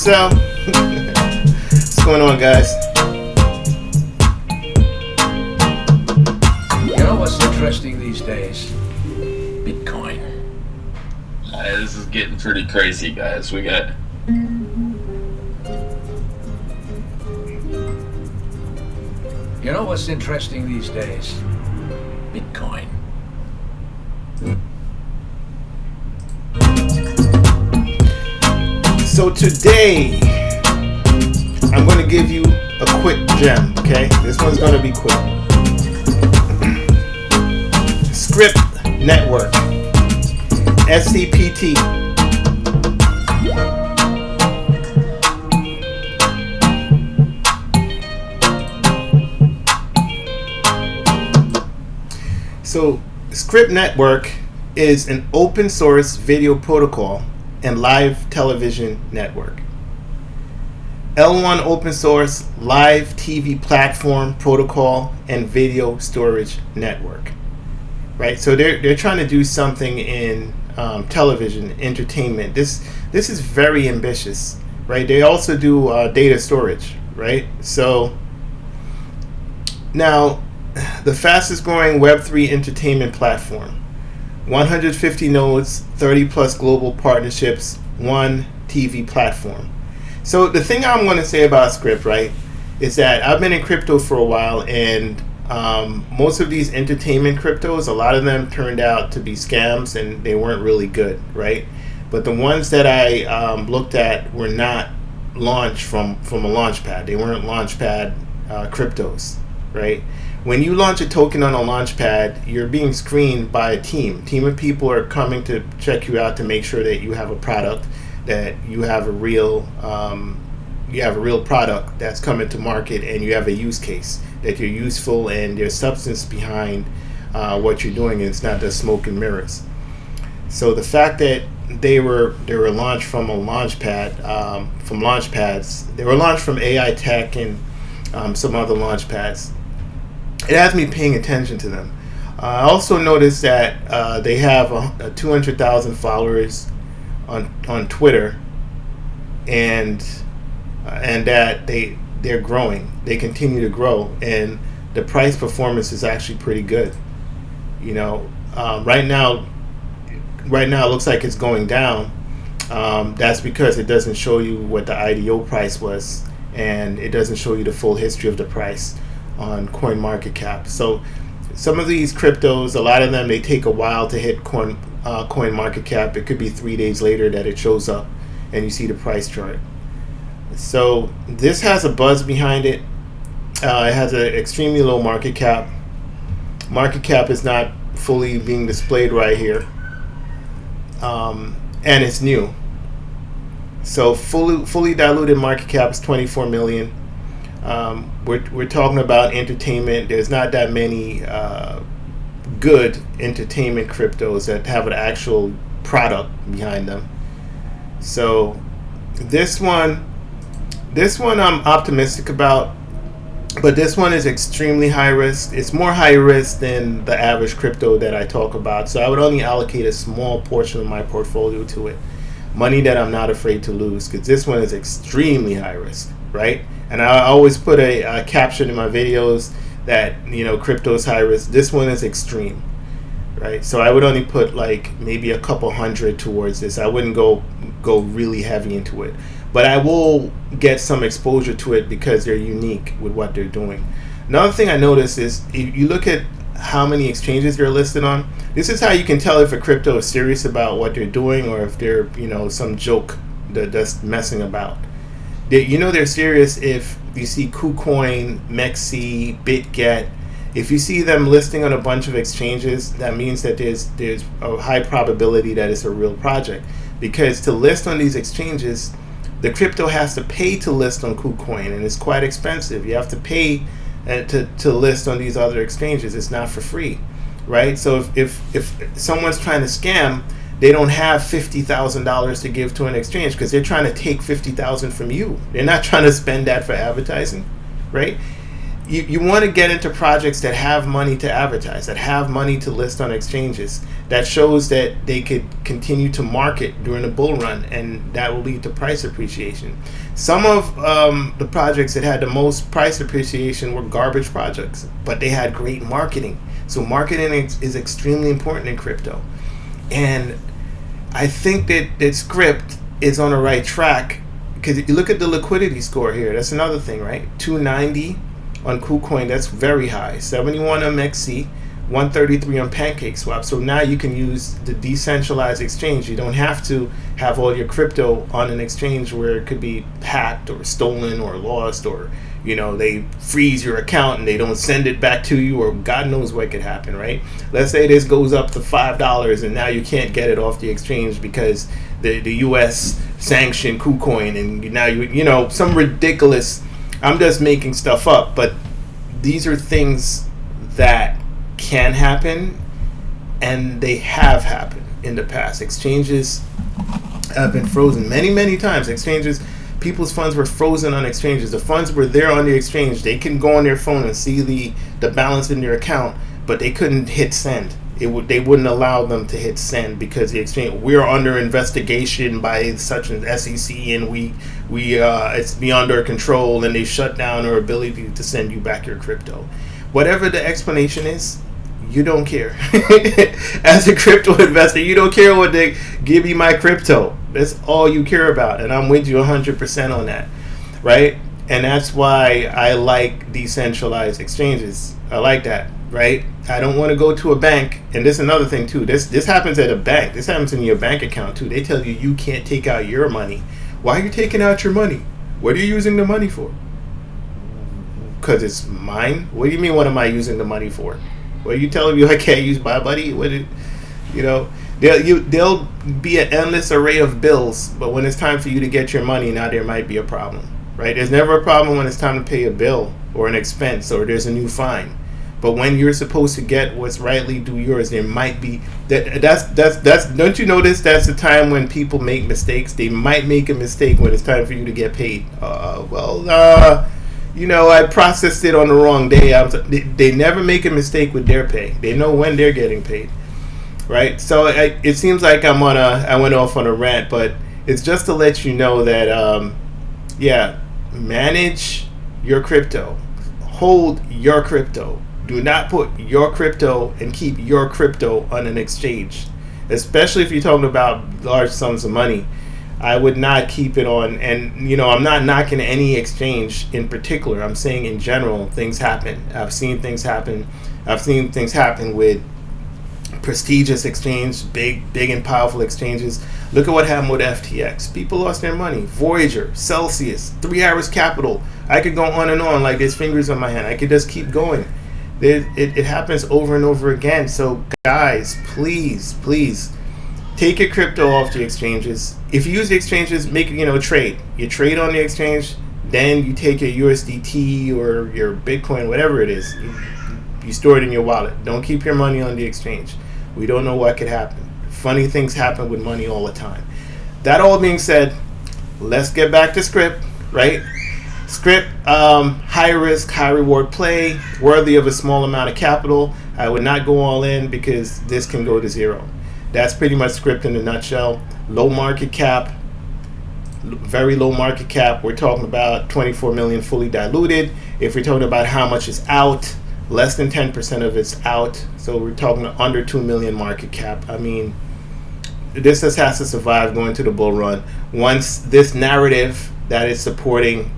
So, what's going on, guys? You know what's interesting these days? Bitcoin. This is getting pretty crazy, guys. We got... You know what's interesting these days? Bitcoin. So today, I'm going to give you a quick gem, okay? This one's going to be quick. Script Network, SCRPT. So, Script Network is an open source video protocol and live television network. L1 open source live TV platform protocol and video storage network. Right, so they're trying to do something in television entertainment. This is very ambitious, right? They also do data storage, right? So now, the fastest growing Web3 entertainment platform. 150 nodes, 30 plus global partnerships, one TV platform. So the thing I'm going to say about Script, right, is that I've been in crypto for a while, and most of these entertainment cryptos, a lot of them turned out to be scams, and they weren't really good, right? But the ones that I looked at were not launched from a launch pad. They weren't launch pad cryptos, right? When you launch a token on a launch pad, you're being screened by a team. A team of people are coming to check you out to make sure that you have a product, that you have a real product that's coming to market, and you have a use case, that you're useful and there's substance behind what you're doing, and it's not just smoke and mirrors. So the fact that they were launched from a launch pad, from launch pads, they were launched from AI Tech and some other launch pads. It has me paying attention to them. I also noticed that they have 200,000 followers on Twitter, and that they're growing. They continue to grow, and the price performance is actually pretty good. You know, right now it looks like it's going down. That's because it doesn't show you what the IDO price was, and it doesn't show you the full history of the price on CoinMarketCap. So some of these cryptos, a lot of them, they take a while to hit CoinMarketCap. It could be 3 days later that it shows up and you see the price chart. So this has a buzz behind it. It has an extremely low market cap. Market cap is not fully being displayed right here. And it's new. So fully diluted market cap is 24 million. We're talking about entertainment. There's not that many good entertainment cryptos that have an actual product behind them. So this one I'm optimistic about, but this one is extremely high risk. It's more high risk than the average crypto that I talk about. So I would only allocate a small portion of my portfolio to it. Money that I'm not afraid to lose, because this one is extremely high risk, right? And I always put a caption in my videos that, you know, crypto is high risk. This one is extreme, right? So I would only put like maybe a couple hundred towards this. I wouldn't go really heavy into it, but I will get some exposure to it because they're unique with what they're doing. Another thing I noticed is if you look at how many exchanges they're listed on, this is how you can tell if a crypto is serious about what they're doing or if they're, you know, some joke that's messing about. They're serious if you see KuCoin, Mexi, BitGet. If you see them listing on a bunch of exchanges, that means that there's a high probability that it's a real project. Because to list on these exchanges, the crypto has to pay to list on KuCoin, and it's quite expensive. You have to pay to list on these other exchanges. It's not for free, right? So if someone's trying to scam, they don't have $50,000 to give to an exchange because they're trying to take $50,000 from you. They're not trying to spend that for advertising, right? you want to get into projects that have money to advertise, that have money to list on exchanges, that shows that they could continue to market during the bull run, and that will lead to price appreciation. Some of the projects that had the most price appreciation were garbage projects, but they had great marketing. So marketing is extremely important in crypto. And I think that Script is on the right track, because you look at the liquidity score here. That's another thing, right? 290 on KuCoin, that's very high. 71 on MXC, 133 on PancakeSwap. So now you can use the decentralized exchange. You don't have to have all your crypto on an exchange where it could be hacked or stolen or lost, or they freeze your account and they don't send it back to you, or God knows what could happen, right? Let's say this goes up to $5 and now you can't get it off the exchange because the US sanctioned KuCoin, and now some ridiculous. I'm just making stuff up, but these are things that can happen, and they have happened in the past. Exchanges have been frozen many times. People's funds were frozen on exchanges. The funds were there on the exchange. They can go on their phone and see the balance in their account, but they couldn't hit send. They wouldn't allow them to hit send because the exchange, we're under investigation by such an SEC, and we it's beyond our control, and they shut down our ability to send you back your crypto. Whatever the explanation is, you don't care. As a crypto investor, you don't care what they give you my crypto. That's all you care about, and I'm with you 100% on that, right? And that's why I like decentralized exchanges. I like that, right? I don't want to go to a bank, and this is another thing too. This happens at a bank. This happens in your bank account too. They tell you can't take out your money. Why are you taking out your money? What are you using the money for? Because it's mine. What do you mean? What am I using the money for? What are you telling me I can't use my money? There'll be an endless array of bills, but when it's time for you to get your money, now there might be a problem, right? There's never a problem when it's time to pay a bill or an expense or there's a new fine. But when you're supposed to get what's rightly due yours, there might be that's don't you notice that's the time when people make mistakes? They might make a mistake when it's time for you to get paid. I processed it on the wrong day. They never make a mistake with their pay. They know when they're getting paid, right? So it seems like I went off on a rant, but it's just to let you know that manage your crypto, hold your crypto. Do not put your crypto and keep your crypto on an exchange, especially if you're talking about large sums of money. I would not keep it on, and I'm not knocking any exchange in particular. I'm saying in general, things happen. I've seen things happen. I've seen things happen with prestigious exchange, big and powerful exchanges. Look at what happened with FTX. People lost their money. Voyager, Celsius, 3 Hours Capital. I could go on and on like there's fingers on my hand. I could just keep going. It happens over and over again. So guys, please take your crypto off the exchanges. If you use the exchanges, make trade. You trade on the exchange, then you take your USDT or your Bitcoin, whatever it is. You store it in your wallet. Don't keep your money on the exchange. We don't know what could happen. Funny things happen with money all the time. That all being said, let's get back to Script, right? Script, high risk, high reward play, worthy of a small amount of capital. I would not go all in because this can go to zero. That's pretty much Script in a nutshell. Low market cap, very low market cap. We're talking about 24 million fully diluted. If we're talking about how much is out, less than 10% of it's out. So we're talking under 2 million market cap. I mean, this just has to survive going to the bull run. Once this narrative that is supporting,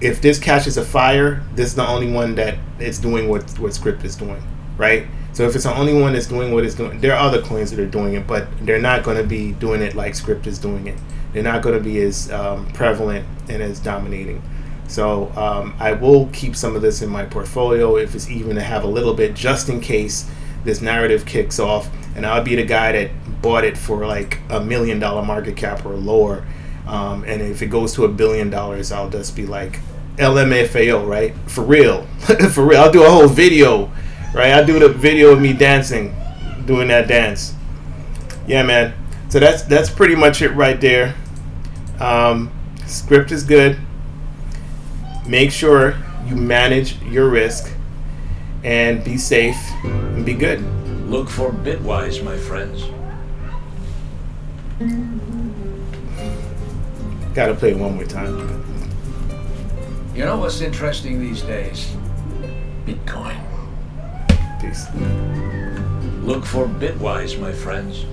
if this catches a fire, this is the only one that is doing what Script is doing, right? So if it's the only one that's doing what it's doing, there are other coins that are doing it, but they're not going to be doing it like Script is doing it. They're not going to be as prevalent and as dominating. So I will keep some of this in my portfolio, if it's even to have a little bit, just in case this narrative kicks off. And I'll be the guy that bought it for like $1 million market cap or lower. And if it goes to $1 billion, I'll just be like LMFAO, right? For real. For real. I'll do a whole video, right? I'll do the video of me dancing, doing that dance. Yeah, man. So that's pretty much it right there. Script is good. Make sure you manage your risk and be safe and be good. Look for Bitwise, my friends. Gotta play it one more time. You know what's interesting these days? Bitcoin. Peace. Look for Bitwise, my friends.